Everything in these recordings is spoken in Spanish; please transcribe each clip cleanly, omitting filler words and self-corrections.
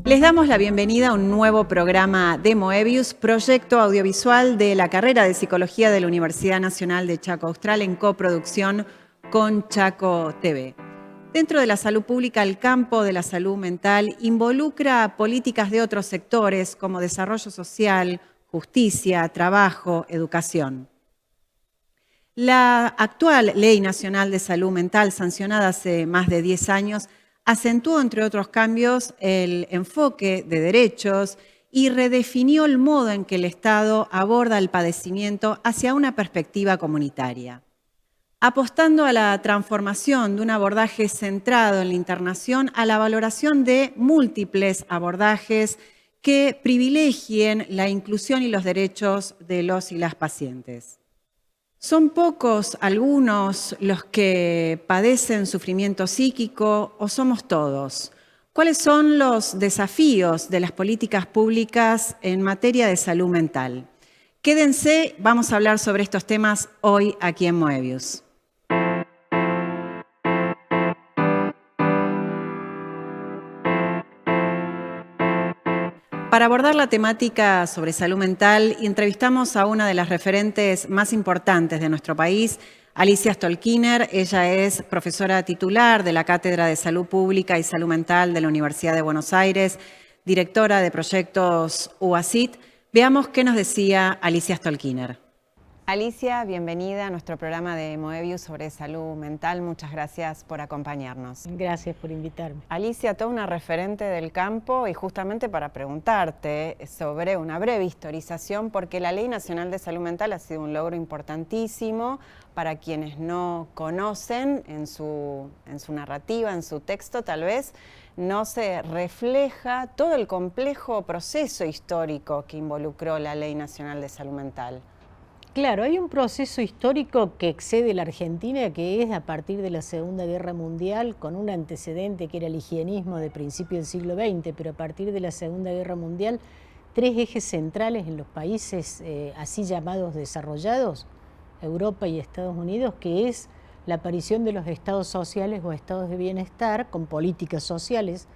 Les damos la bienvenida a un nuevo programa de Moebius, proyecto audiovisual de la carrera de Psicología de la Universidad Nacional de Chaco Austral en coproducción con Chaco TV. Dentro de la salud pública, el campo de la salud mental involucra políticas de otros sectores como desarrollo social, justicia, trabajo, educación. La actual Ley Nacional de Salud Mental, sancionada hace más de 10 años, acentuó, entre otros cambios, el enfoque de derechos y redefinió el modo en que el Estado aborda el padecimiento hacia una perspectiva comunitaria. Apostando a la transformación de un abordaje centrado en la internación a la valoración de múltiples abordajes que privilegien la inclusión y los derechos de los y las pacientes. ¿Son pocos algunos los que padecen sufrimiento psíquico o somos todos? ¿Cuáles son los desafíos de las políticas públicas en materia de salud mental? Quédense, vamos a hablar sobre estos temas hoy aquí en Moebius. Para abordar la temática sobre salud mental, entrevistamos a una de las referentes más importantes de nuestro país, Alicia Stolkiner. Ella es profesora titular de la Cátedra de Salud Pública y Salud Mental de la Universidad de Buenos Aires, directora de proyectos UASIT. Veamos qué nos decía Alicia Stolkiner. Alicia, bienvenida a nuestro programa de Moebius sobre salud mental. Muchas gracias por acompañarnos. Gracias por invitarme. Alicia, toda una referente del campo y justamente para preguntarte sobre una breve historización, porque la Ley Nacional de Salud Mental ha sido un logro importantísimo para quienes no conocen en su narrativa, en su texto tal vez, no se refleja todo el complejo proceso histórico que involucró la Ley Nacional de Salud Mental. Claro, hay un proceso histórico que excede la Argentina, que es a partir de la Segunda Guerra Mundial, con un antecedente que era el higienismo de principio del siglo XX, pero a partir de la Segunda Guerra Mundial, tres ejes centrales en los países así llamados desarrollados, Europa y Estados Unidos, que es la aparición de los estados sociales o estados de bienestar con políticas sociales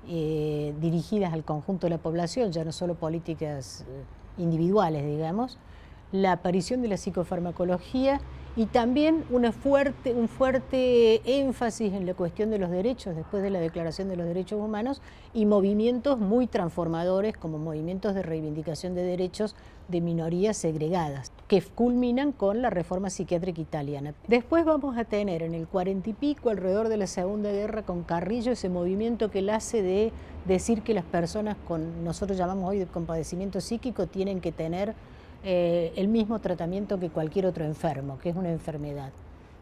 dirigidas al conjunto de la población, ya no solo políticas individuales, digamos, la aparición de la psicofarmacología y también un fuerte énfasis en la cuestión de los derechos después de la Declaración de los Derechos Humanos y movimientos muy transformadores como movimientos de reivindicación de derechos de minorías segregadas que culminan con la reforma psiquiátrica italiana. Después vamos a tener en el 40 y pico, alrededor de la Segunda Guerra, con Carrillo, ese movimiento que él hace de decir que las personas con, nosotros llamamos hoy con padecimiento psíquico, tienen que tener el mismo tratamiento que cualquier otro enfermo, que es una enfermedad.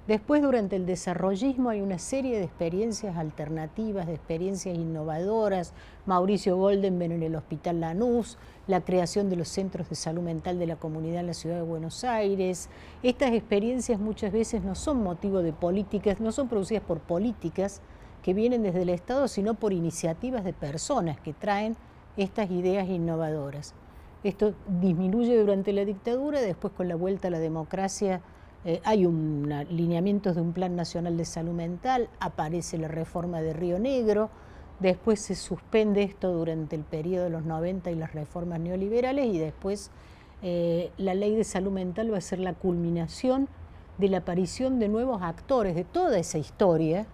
Después, durante el desarrollismo, hay una serie de experiencias alternativas, de experiencias innovadoras, Mauricio Goldenberg en el Hospital Lanús, la creación de los centros de salud mental de la comunidad en la ciudad de Buenos Aires. Estas experiencias muchas veces no son motivo de políticas, no son producidas por políticas que vienen desde el Estado, sino por iniciativas de personas que traen estas ideas innovadoras. Esto disminuye durante la dictadura, después con la vuelta a la democracia hay lineamientos de un Plan Nacional de Salud Mental, aparece la reforma de Río Negro, después se suspende esto durante el periodo de los 90 y las reformas neoliberales y después la Ley de Salud Mental va a ser la culminación de la aparición de nuevos actores de toda esa historia,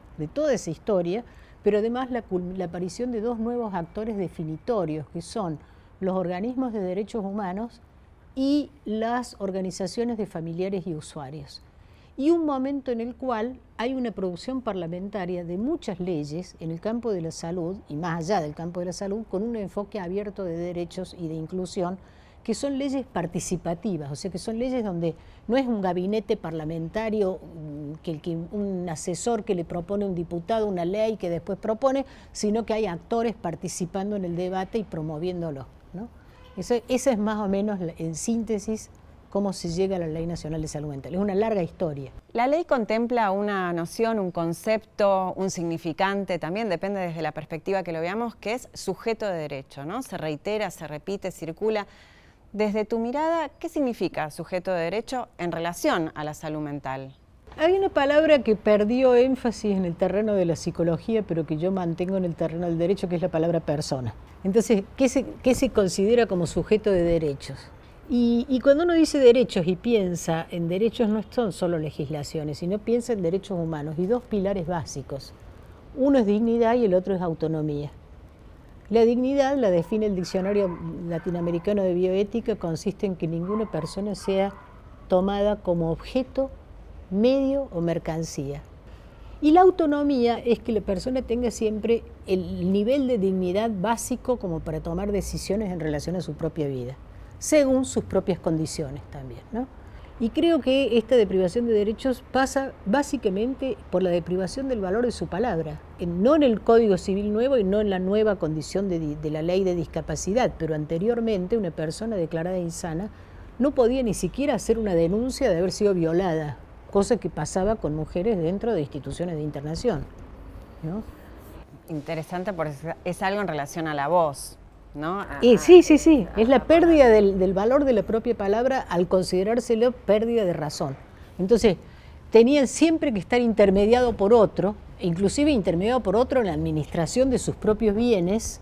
pero además la aparición de dos nuevos actores definitorios que son los organismos de derechos humanos y las organizaciones de familiares y usuarios. Y un momento en el cual hay una producción parlamentaria de muchas leyes en el campo de la salud y más allá del campo de la salud con un enfoque abierto de derechos y de inclusión que son leyes participativas, o sea que son leyes donde no es un gabinete parlamentario, un asesor que le propone a un diputado una ley que después propone, sino que hay actores participando en el debate y promoviéndolo, ¿no? Esa es más o menos en síntesis cómo se llega a la Ley Nacional de Salud Mental. Es una larga historia. La ley contempla una noción, un concepto, un significante, también depende desde la perspectiva que lo veamos, que es sujeto de derecho, ¿no? Se reitera, se repite, circula. Desde tu mirada, ¿qué significa sujeto de derecho en relación a la salud mental? Hay una palabra que perdió énfasis en el terreno de la psicología, pero que yo mantengo en el terreno del derecho, que es la palabra persona. Entonces, ¿qué se considera como sujeto de derechos? Y cuando uno dice derechos y piensa en derechos, no son solo legislaciones, sino piensa en derechos humanos y dos pilares básicos. Uno es dignidad y el otro es autonomía. La dignidad la define el Diccionario Latinoamericano de Bioética, consiste en que ninguna persona sea tomada como objeto, medio o mercancía. Y la autonomía es que la persona tenga siempre el nivel de dignidad básico como para tomar decisiones en relación a su propia vida, según sus propias condiciones también, ¿no? Y creo que esta deprivación de derechos pasa básicamente por la deprivación del valor de su palabra, no en el Código Civil nuevo y no en la nueva condición de la ley de discapacidad, pero anteriormente una persona declarada insana no podía ni siquiera hacer una denuncia de haber sido violada, cosa que pasaba con mujeres dentro de instituciones de internación, ¿no? Interesante porque es algo en relación a la voz, ¿no? Sí, es la pérdida del valor de la propia palabra al considerárselo pérdida de razón. Entonces, tenían siempre que estar intermediado por otro, inclusive intermediado por otro en la administración de sus propios bienes,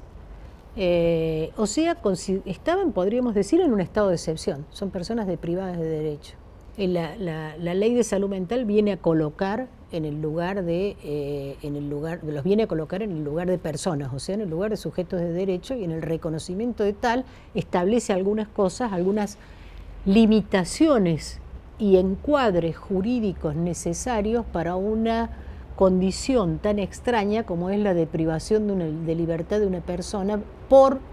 o sea, estaban, podríamos decir, en un estado de excepción, son personas deprivadas de derecho. La ley de salud mental viene a colocar en el lugar los viene a colocar en el lugar de personas, o sea, en el lugar de sujetos de derecho, y en el reconocimiento de tal establece algunas cosas, algunas limitaciones y encuadres jurídicos necesarios para una condición tan extraña como es la deprivación de libertad de una persona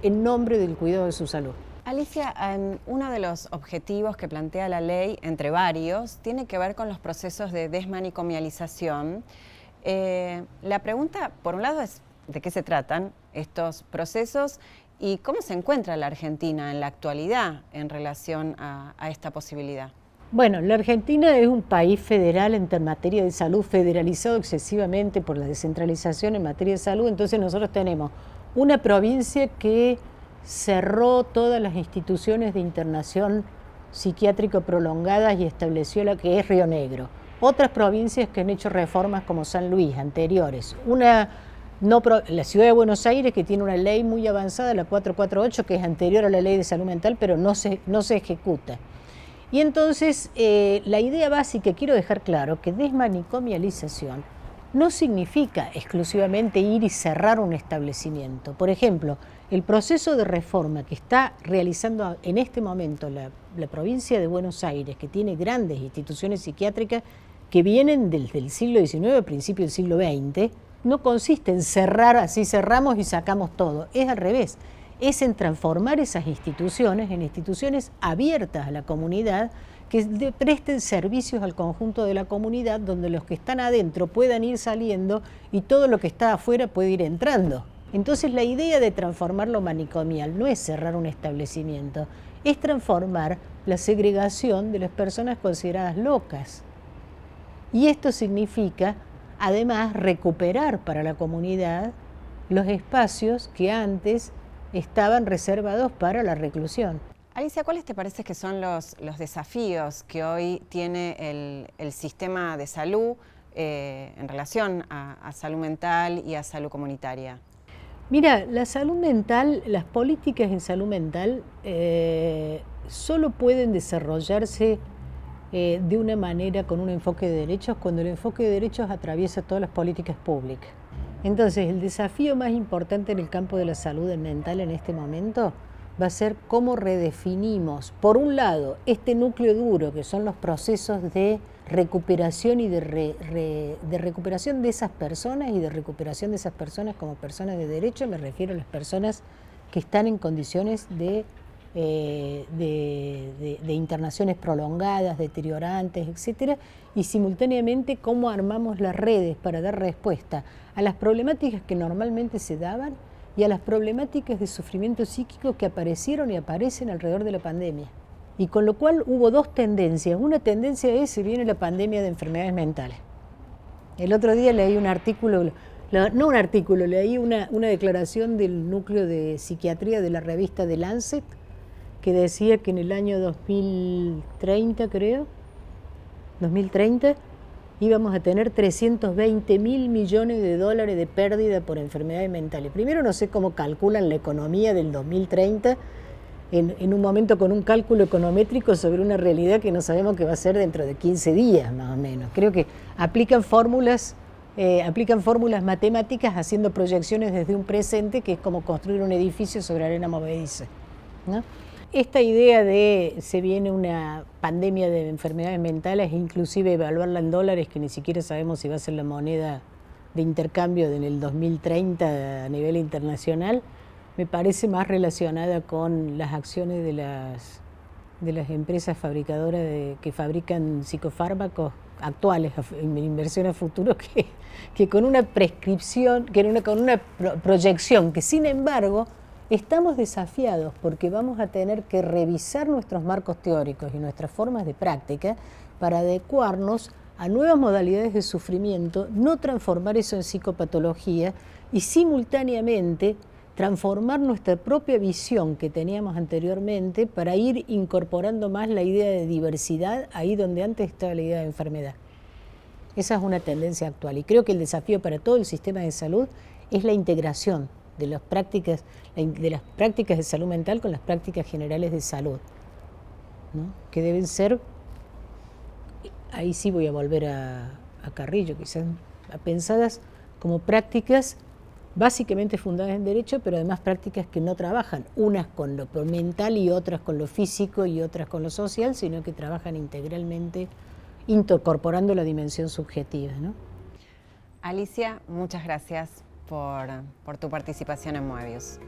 en nombre del cuidado de su salud. Alicia, uno de los objetivos que plantea la ley, entre varios, tiene que ver con los procesos de desmanicomialización. La pregunta, por un lado, es de qué se tratan estos procesos y cómo se encuentra la Argentina en la actualidad en relación a esta posibilidad. Bueno, la Argentina es un país federal en materia de salud, federalizado excesivamente por la descentralización en materia de salud. Entonces nosotros tenemos una provincia que cerró todas las instituciones de internación psiquiátrico prolongadas y estableció la que es Río Negro. Otras provincias que han hecho reformas como San Luis, anteriores. La ciudad de Buenos Aires, que tiene una ley muy avanzada, la 448, que es anterior a la ley de salud mental, pero no se ejecuta. Y entonces, la idea básica, quiero dejar claro, que desmanicomialización no significa exclusivamente ir y cerrar un establecimiento. Por ejemplo, el proceso de reforma que está realizando en este momento la provincia de Buenos Aires, que tiene grandes instituciones psiquiátricas que vienen desde el siglo XIX a principios del siglo XX, no consiste en cerrar, así cerramos y sacamos todo. Es al revés, es en transformar esas instituciones en instituciones abiertas a la comunidad, que presten servicios al conjunto de la comunidad, donde los que están adentro puedan ir saliendo y todo lo que está afuera puede ir entrando. Entonces la idea de transformar lo manicomial no es cerrar un establecimiento, es transformar la segregación de las personas consideradas locas. Y esto significa, además, recuperar para la comunidad los espacios que antes estaban reservados para la reclusión. Alicia, ¿cuáles te parece que son los desafíos que hoy tiene el sistema de salud en relación a salud mental y a salud comunitaria? Mira, la salud mental, las políticas en salud mental solo pueden desarrollarse de una manera con un enfoque de derechos cuando el enfoque de derechos atraviesa todas las políticas públicas. Entonces, el desafío más importante en el campo de la salud mental en este momento va a ser cómo redefinimos, por un lado, este núcleo duro, que son los procesos de recuperación y de recuperación de esas personas y de recuperación de esas personas como personas de derecho. Me refiero a las personas que están en condiciones de internaciones prolongadas, deteriorantes, etcétera, y simultáneamente cómo armamos las redes para dar respuesta a las problemáticas que normalmente se daban y a las problemáticas de sufrimiento psíquico que aparecieron y aparecen alrededor de la pandemia. Y con lo cual hubo dos tendencias. Una tendencia es, se viene la pandemia de enfermedades mentales. El otro día leí un artículo, leí una declaración del núcleo de psiquiatría de la revista The Lancet, que decía que en el año 2030, creo, 2030, íbamos a tener 320.000 millones de dólares de pérdida por enfermedades mentales. Primero, no sé cómo calculan la economía del 2030 en un momento con un cálculo econométrico sobre una realidad que no sabemos qué va a ser dentro de 15 días, más o menos. Creo que aplican fórmulas matemáticas haciendo proyecciones desde un presente, que es como construir un edificio sobre arena movediza, ¿no? Esta idea de se viene una pandemia de enfermedades mentales, inclusive evaluarla en dólares, que ni siquiera sabemos si va a ser la moneda de intercambio en el 2030 a nivel internacional, me parece más relacionada con las acciones de las empresas fabricadoras que fabrican psicofármacos actuales, en inversión a futuro, que con una prescripción, con una proyección, que sin embargo estamos desafiados porque vamos a tener que revisar nuestros marcos teóricos y nuestras formas de práctica para adecuarnos a nuevas modalidades de sufrimiento, no transformar eso en psicopatología y simultáneamente transformar nuestra propia visión que teníamos anteriormente para ir incorporando más la idea de diversidad ahí donde antes estaba la idea de enfermedad. Esa es una tendencia actual y creo que el desafío para todo el sistema de salud es la integración de las prácticas de salud mental con las prácticas generales de salud, ¿no? Que deben ser, ahí sí voy a volver a Carrillo, quizás pensadas como prácticas básicamente fundadas en derecho, pero además prácticas que no trabajan, unas con lo mental y otras con lo físico y otras con lo social, sino que trabajan integralmente, incorporando la dimensión subjetiva, ¿no? Alicia, muchas gracias por tu participación en Moebius.